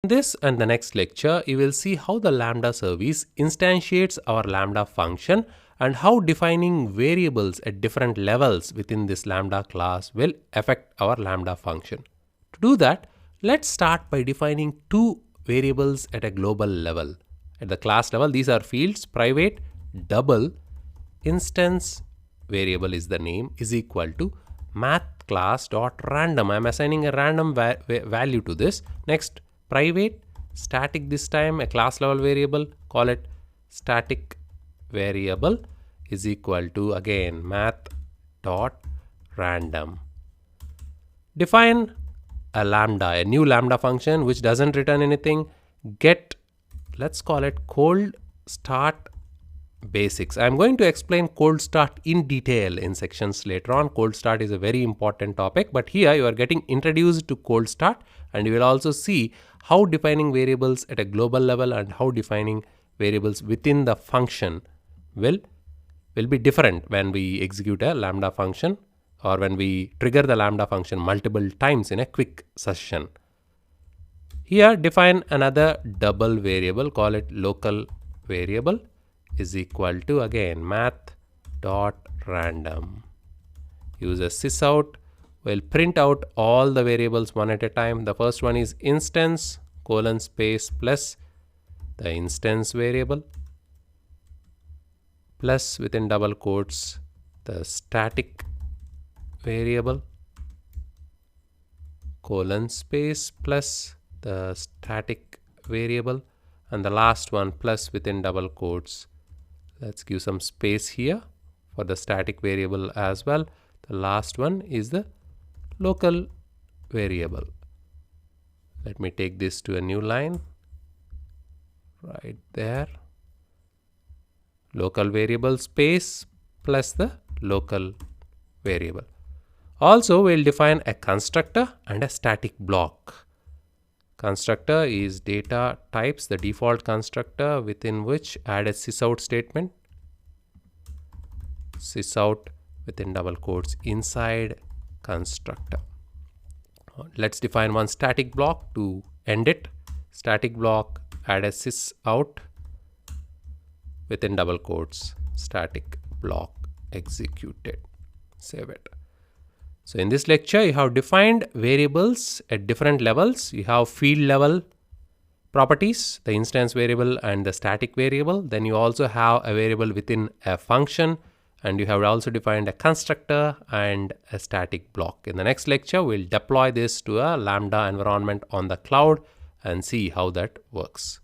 In this and the next lecture, you will see how the lambda service instantiates our lambda function and how defining variables at different levels within this lambda class will affect our lambda function. To do that, let's start by defining two variables at a global level. At the class level, these are fields: private double instance variable is the name is equal to math class dot random. I am assigning a random value to this. Next, private static, this time a class level variable, call it static variable is equal to again math dot random. Define a lambda, a new lambda function which doesn't return anything. Get, let's call it cold start basics. I'm going to explain cold start in detail in sections later on. Cold start is a very important topic, but here you are getting introduced to cold start, and you will also see how defining variables at a global level and how defining variables within the function will be different when we execute a lambda function or when we trigger the lambda function multiple times in a quick session. Here define another double variable, call it local variable is equal to again math dot random. Use a sysout. We'll print out all the variables one at a time. The first one is instance colon space plus the instance variable plus within double quotes the static variable colon space plus the static variable, and the last one plus within double quotes. Let's give some space here for the static variable as well. The last one is the local variable. Let me take this to a new line right there. Local variable space plus the local variable. Also, we'll define a constructor and a static block. Constructor is data types, the default constructor within which add a sysout statement. Sysout within double quotes inside constructor. Let's define one static block to end it. Static block, add a sysout within double quotes, static block executed. Save it. So in this lecture, you have defined variables at different levels. You have field level properties, the instance variable and the static variable. Then you also have a variable within a function, and you have also defined a constructor and a static block. In the next lecture, we'll deploy this to a Lambda environment on the cloud and see how that works.